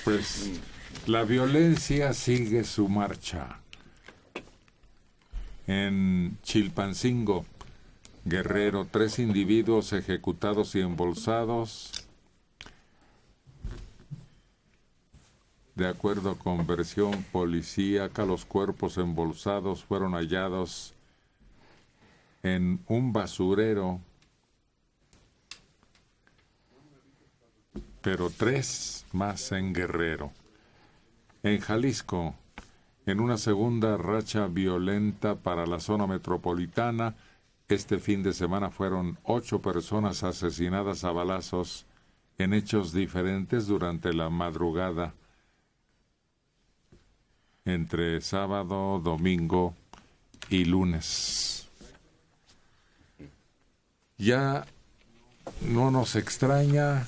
Pues la violencia sigue su marcha. En Chilpancingo, Guerrero, 3 individuos ejecutados y embolsados. De acuerdo con versión policíaca, los cuerpos embolsados fueron hallados en un basurero, pero 3 más en Guerrero. En Jalisco, en una segunda racha violenta para la zona metropolitana, este fin de semana fueron 8 personas asesinadas a balazos en hechos diferentes durante la madrugada, entre sábado, domingo y lunes. Ya no nos extraña,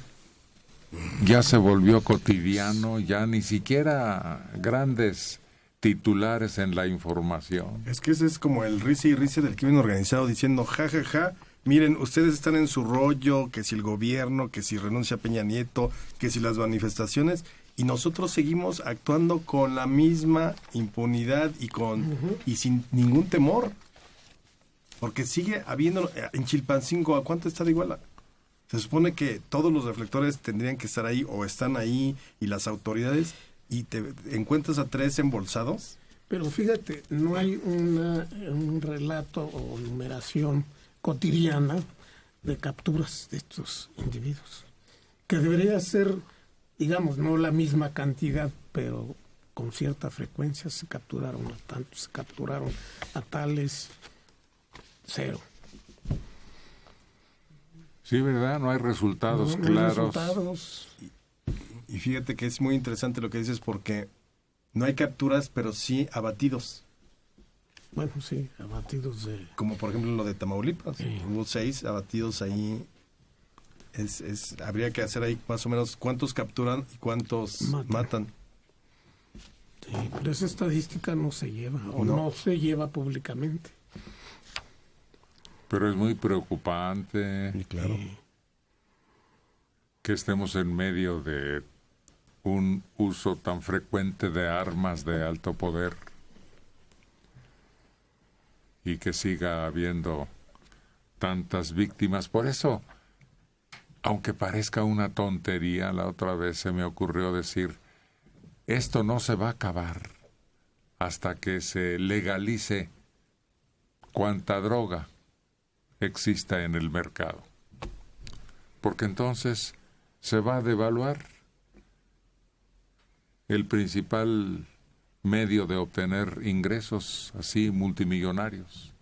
ya se volvió cotidiano, ya ni siquiera grandes titulares en la información. Es que ese es como el risa y risa del crimen organizado diciendo, ja, ja, ja, miren, ustedes están en su rollo, que si el gobierno, que si renuncia Peña Nieto, que si las manifestaciones, y nosotros seguimos actuando con la misma impunidad y sin ningún temor. Porque sigue habiendo, en Chilpancingo, ¿a cuánto está de Iguala? Se supone que todos los reflectores tendrían que estar ahí o están ahí y las autoridades, y te encuentras a 3 embolsados. Pero fíjate, no hay un relato o numeración cotidiana de capturas de estos individuos, que debería ser, digamos, no la misma cantidad, pero con cierta frecuencia. Se capturaron a tantos, se capturaron a tales, 0. Sí, ¿verdad? No hay resultados claros. Y fíjate que es muy interesante lo que dices, porque no hay capturas, pero sí abatidos. Bueno, sí, abatidos de... Como por ejemplo lo de Tamaulipas. Sí. Hubo 6 abatidos ahí. Habría que hacer ahí más o menos cuántos capturan y cuántos matan. Sí, pero esa estadística no se lleva, o no se lleva públicamente. Pero es muy preocupante. Sí, claro. Que estemos en medio de un uso tan frecuente de armas de alto poder y que siga habiendo tantas víctimas. Por eso, aunque parezca una tontería, la otra vez se me ocurrió decir, esto no se va a acabar hasta que se legalice cuanta droga exista en el mercado. Porque entonces se va a devaluar el principal medio de obtener ingresos así multimillonarios.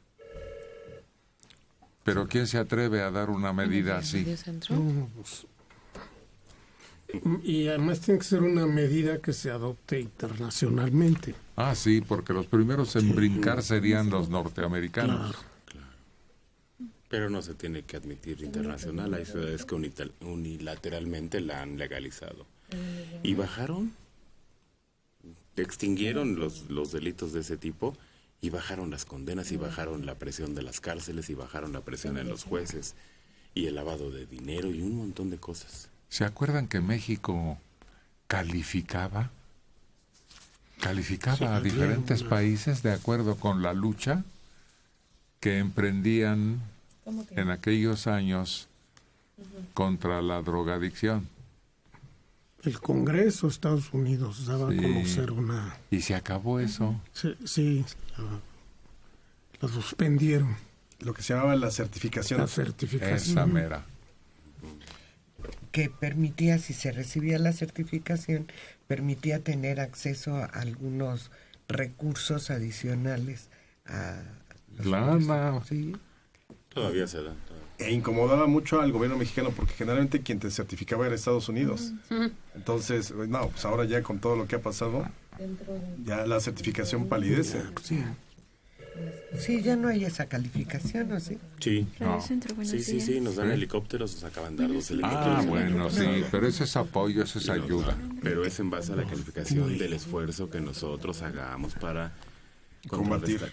Pero ¿quién se atreve a dar una medida así? No, pues, y además tiene que ser una medida que se adopte internacionalmente. Ah, sí, porque los primeros en brincar serían los norteamericanos. Claro. Pero no se tiene que admitir internacional. Hay ciudades que unilateralmente la han legalizado. Y bajaron, extinguieron los delitos de ese tipo, y bajaron las condenas, y bajaron la presión de las cárceles, y bajaron la presión en los jueces, y el lavado de dinero, y un montón de cosas. ¿Se acuerdan que México calificaba a diferentes países de acuerdo con la lucha que emprendían en aquellos años contra la drogadicción? El Congreso de Estados Unidos daba a conocer una... Y se acabó eso. Sí, lo suspendieron. Lo que se llamaba la certificación. La certificación. Esa mera. Que permitía, si se recibía la certificación, permitía tener acceso a algunos recursos adicionales a los Lana. Sí. Todavía se da. E incomodaba mucho al gobierno mexicano, porque generalmente quien te certificaba era Estados Unidos. Entonces, no, pues ahora ya con todo lo que ha pasado, ya la certificación palidece. Sí, ya no hay esa calificación, ¿o sí? Sí. No. Sí, nos dan helicópteros, nos acaban de dar 2 helicópteros. Ah, bueno, sí, pero ese es apoyo, esa es ayuda. Pero es en base a la calificación del esfuerzo que nosotros hagamos para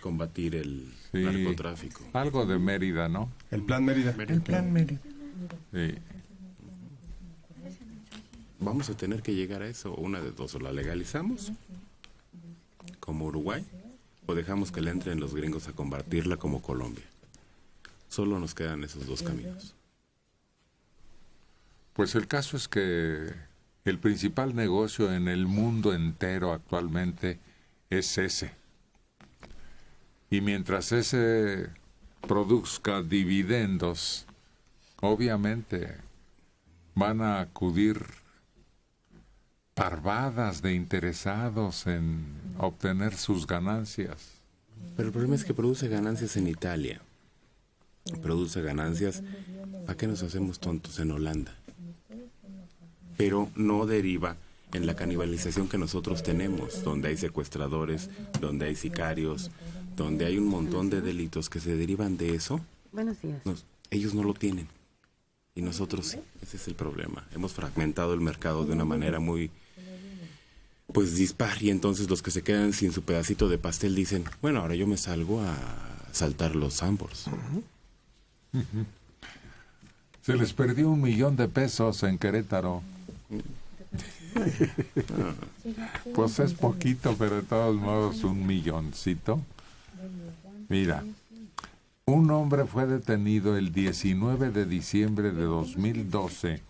combatir el narcotráfico. Algo de Mérida, ¿no? El Plan Mérida. El Plan Mérida. Sí. vamos a tener que llegar a eso, una de dos, o la legalizamos, como Uruguay, o dejamos que le entren los gringos a combatirla como Colombia. Solo nos quedan esos dos caminos. Pues el caso es que el principal negocio en el mundo entero actualmente es ese. Y mientras ese produzca dividendos, obviamente van a acudir parvadas de interesados en obtener sus ganancias. Pero el problema es que produce ganancias en Italia. Produce ganancias, ¿para qué nos hacemos tontos? En Holanda. Pero no deriva en la canibalización que nosotros tenemos, donde hay secuestradores, donde hay sicarios, donde hay un montón de delitos que se derivan de eso. Buenos días. Ellos no lo tienen. Y nosotros sí. Ese es el problema. Hemos fragmentado el mercado de una manera muy, pues, dispar. Y entonces los que se quedan sin su pedacito de pastel dicen, bueno, ahora yo me salgo a saltar los Sambors. Se les perdió 1 millón de pesos en Querétaro. Pues es poquito, pero de todos modos 1 milloncito. Mira, un hombre fue detenido el 19 de diciembre de 2012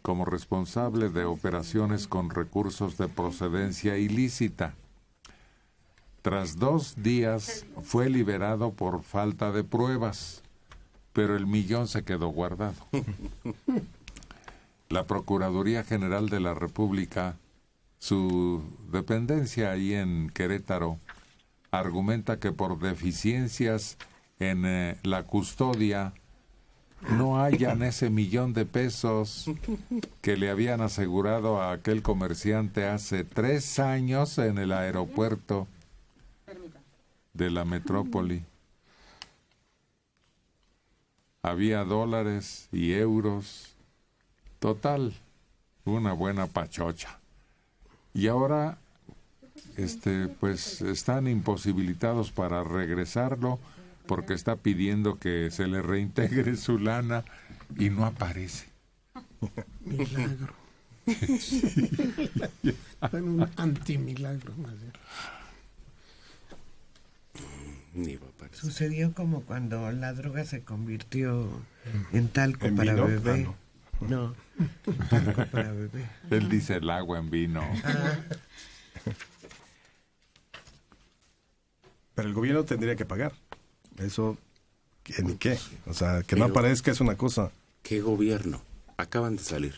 como responsable de operaciones con recursos de procedencia ilícita. Tras 2 días fue liberado por falta de pruebas, pero el millón se quedó guardado. La Procuraduría General de la República, su dependencia ahí en Querétaro, argumenta que por deficiencias en la custodia no hallan ese 1 millón de pesos que le habían asegurado a aquel comerciante hace 3 años en el aeropuerto de la metrópoli. Había dólares y euros, total, una buena pachocha. Y ahora, pues están imposibilitados para regresarlo porque está pidiendo que se le reintegre su lana y no aparece. Milagro. Bueno, un antimilagro, más bien. Ni va a aparecer. Sucedió como cuando la droga se convirtió en talco ¿En para vino? bebé. Ah, No, talco para bebé. Él dice el agua en vino. Pero el gobierno tendría que pagar. Eso, que ni qué. O sea, que no Pero- aparezca es una cosa. ¿Qué gobierno? Acaban de salir.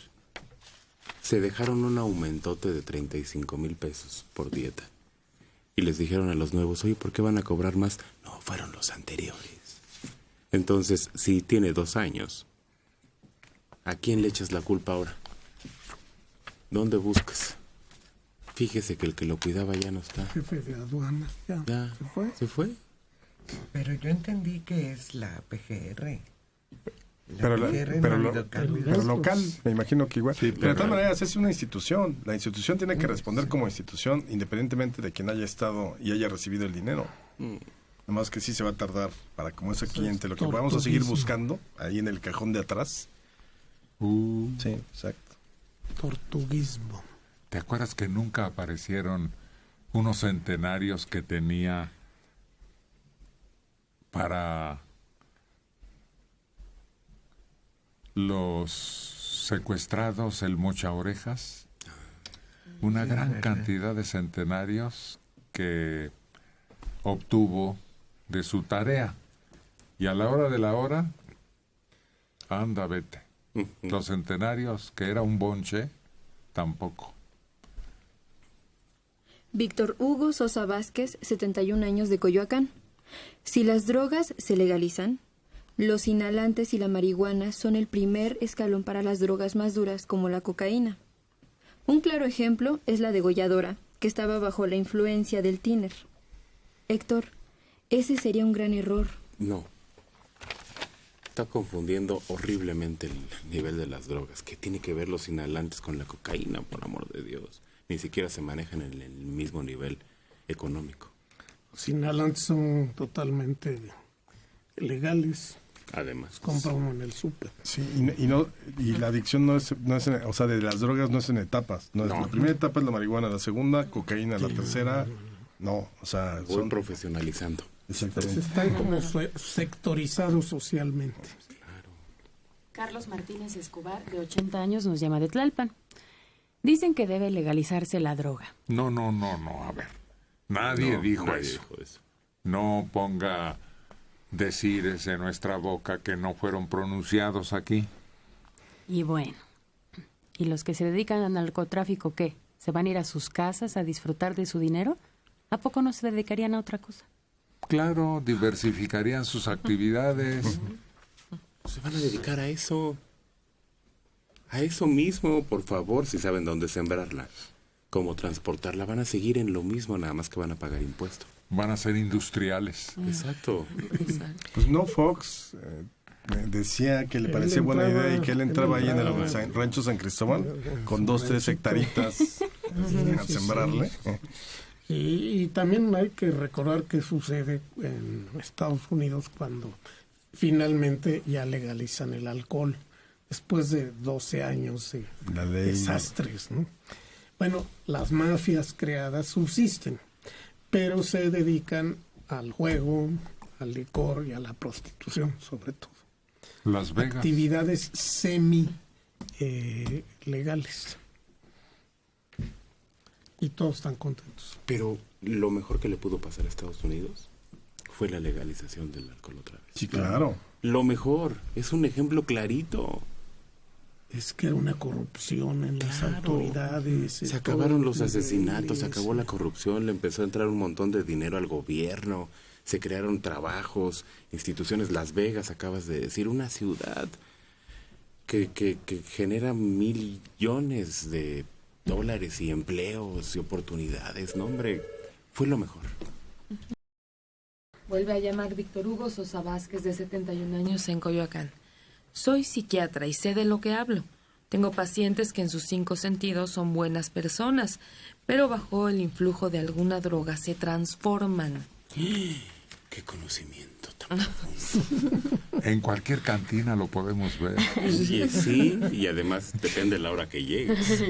Se dejaron un aumentote de 35,000 pesos por dieta. Y les dijeron a los nuevos, oye, ¿por qué van a cobrar más? No, fueron los anteriores. Entonces, si tiene 2 años, ¿a quién le echas la culpa ahora? ¿Dónde buscas? Fíjese que el que lo cuidaba ya no está. Jefe de aduana, ya. Ya, ¿Se fue? ¿se fue? Pero yo entendí que es la PGR. Pero, PGR no ha habido cambios. pero local, me imagino que igual. Sí, pero de todas pero- maneras es una institución. La institución tiene que responder como institución, independientemente de quien haya estado y haya recibido el dinero. Nada más que sí se va a tardar para como ese cliente. Lo que vamos a seguir buscando ahí en el cajón de atrás. Sí, exacto. Tortuguismo. ¿Te acuerdas que nunca aparecieron unos centenarios que tenía para los secuestrados el mocha orejas? Una gran cantidad de centenarios que obtuvo de su tarea. Y a la hora de la hora, anda, vete. Los centenarios, que era un bonche, tampoco. Víctor Hugo Sosa Vázquez, 71 años, de Coyoacán. Si las drogas se legalizan, los inhalantes y la marihuana son el primer escalón para las drogas más duras, como la cocaína. Un claro ejemplo es la degolladora, que estaba bajo la influencia del tiner. Héctor, ese sería un gran error. No. Está confundiendo horriblemente el nivel de las drogas. ¿Qué tiene que ver los inhalantes con la cocaína, por amor de Dios? Ni siquiera se manejan en el mismo nivel económico. Los inhalantes son totalmente legales. Además. Compra uno en el súper. Sí, y la adicción no es o sea, de las drogas no es en etapas. No. La primera etapa es la marihuana, la segunda, cocaína, la tercera, no. O sea, Voy profesionalizando. Exactamente. Están como sectorizados socialmente. Carlos Martínez Escobar, de 80 años, nos llama de Tlalpan. Dicen que debe legalizarse la droga. No, a ver. Nadie dijo eso. No ponga decires en nuestra boca que no fueron pronunciados aquí. Y bueno, ¿y los que se dedican al narcotráfico qué? ¿Se van a ir a sus casas a disfrutar de su dinero? ¿A poco no se dedicarían a otra cosa? Claro, diversificarían sus actividades. Se van a dedicar a eso. A eso mismo, por favor, si saben dónde sembrarla. Cómo transportarla, van a seguir en lo mismo, nada más que van a pagar impuesto. Van a ser industriales. Exacto. Pues no, Fox decía que le parecía buena idea y que él entraba ahí en el rancho San Cristóbal con 2-3 hectaritas a sembrarle. Y también hay que recordar qué sucede en Estados Unidos cuando finalmente ya legalizan el alcohol, después de 12 años de desastres, ¿no? Bueno, las mafias creadas subsisten, pero se dedican al juego, al licor y a la prostitución, sobre todo. Las Vegas. Actividades legales. Y todos están contentos. Pero lo mejor que le pudo pasar a Estados Unidos fue la legalización del alcohol otra vez. Sí, claro. Lo mejor, es un ejemplo clarito. Es que era una corrupción en las autoridades. Se acabaron los asesinatos, se acabó la corrupción, le empezó a entrar un montón de dinero al gobierno, se crearon trabajos, instituciones. Las Vegas, acabas de decir, una ciudad que genera millones de dólares y empleos y oportunidades. No, hombre, fue lo mejor. Vuelve a llamar Víctor Hugo Sosa Vázquez, de 71 años, en Coyoacán. Soy psiquiatra y sé de lo que hablo. Tengo pacientes que en sus 5 sentidos son buenas personas, pero bajo el influjo de alguna droga se transforman. ¡Qué conocimiento tan profundo! En cualquier cantina lo podemos ver. Sí, y además depende de la hora que llegues.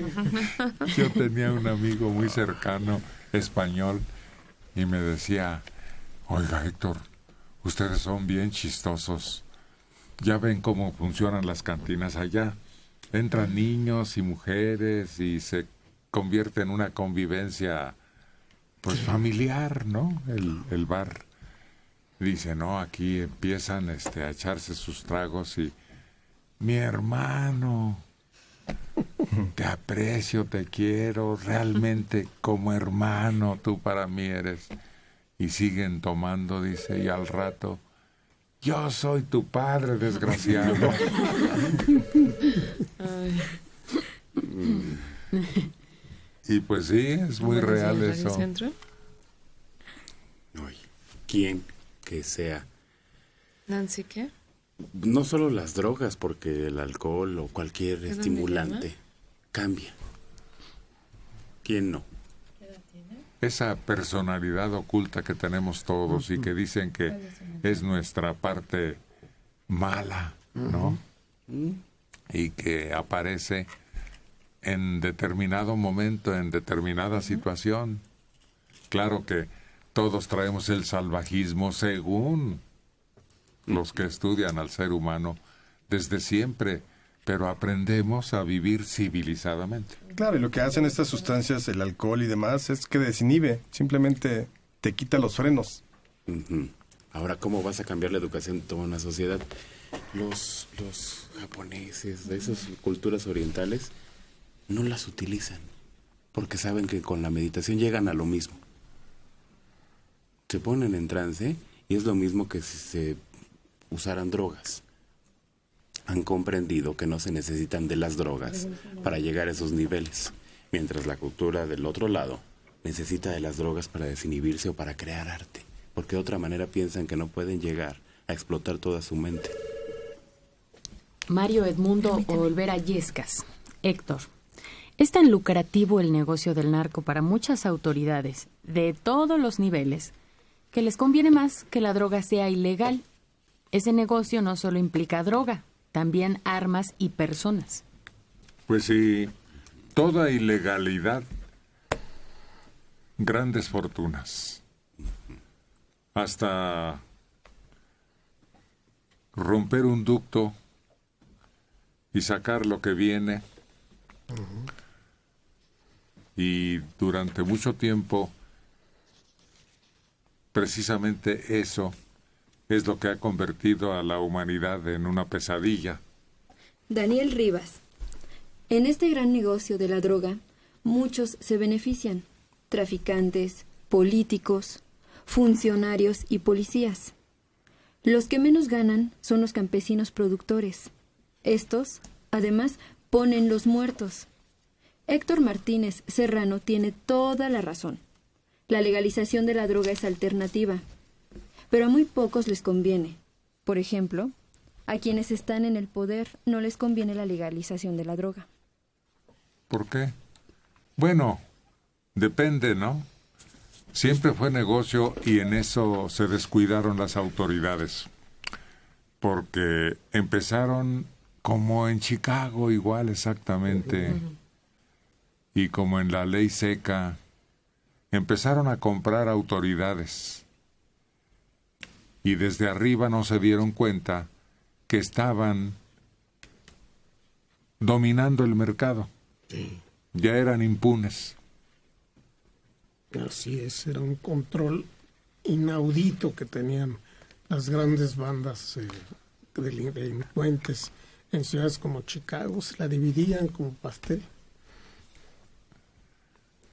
Yo tenía un amigo muy cercano, español, y me decía: oiga, Héctor, ustedes son bien chistosos. Ya ven cómo funcionan las cantinas allá. Entran niños y mujeres y se convierte en una convivencia, pues, familiar, ¿no? El bar. Dice, no, aquí empiezan a echarse sus tragos y... Mi hermano, te aprecio, te quiero, realmente como hermano tú para mí eres. Y siguen tomando, dice, y al rato... Yo soy tu padre, desgraciado. Y pues sí, es muy real eso. Oye, ¿quién que sea? ¿Nancy qué? No solo las drogas, porque el alcohol o cualquier estimulante cambia. ¿Quién no? Esa personalidad oculta que tenemos todos y que dicen que es nuestra parte mala, ¿no? Y que aparece en determinado momento, en determinada situación. Claro que todos traemos el salvajismo según los que estudian al ser humano desde siempre, pero aprendemos a vivir civilizadamente. Claro, y lo que hacen estas sustancias, el alcohol y demás, es que desinhibe, simplemente te quita los frenos. Ahora, ¿cómo vas a cambiar la educación de toda una sociedad? Los japoneses, de esas culturas orientales, no las utilizan, porque saben que con la meditación llegan a lo mismo. Se ponen en trance y es lo mismo que si se usaran drogas. Han comprendido que no se necesitan de las drogas para llegar a esos niveles, mientras la cultura del otro lado necesita de las drogas para desinhibirse o para crear arte, porque de otra manera piensan que no pueden llegar a explotar toda su mente. Mario Edmundo Olvera Yescas. Héctor, es tan lucrativo el negocio del narco para muchas autoridades de todos los niveles que les conviene más que la droga sea ilegal Ese negocio no solo implica droga, también armas y personas. Pues sí, toda ilegalidad, grandes fortunas. Hasta romper un ducto y sacar lo que viene. Y durante mucho tiempo, precisamente eso es lo que ha convertido a la humanidad en una pesadilla. Daniel Rivas. En este gran negocio de la droga, muchos se benefician. Traficantes, políticos, funcionarios y policías. Los que menos ganan son los campesinos productores. Estos, además, ponen los muertos. Héctor Martínez Serrano tiene toda la razón. La legalización de la droga es alternativa, pero a muy pocos les conviene. Por ejemplo, a quienes están en el poder no les conviene la legalización de la droga. ¿Por qué? Bueno, depende, ¿no? Siempre fue negocio y en eso se descuidaron las autoridades. Porque empezaron como en Chicago, igual exactamente, y como en la ley seca, empezaron a comprar autoridades. Y desde arriba no se dieron cuenta que estaban dominando el mercado. Ya eran impunes. Así es, era un control inaudito que tenían las grandes bandas de delincuentes en ciudades como Chicago. Se la dividían como pastel.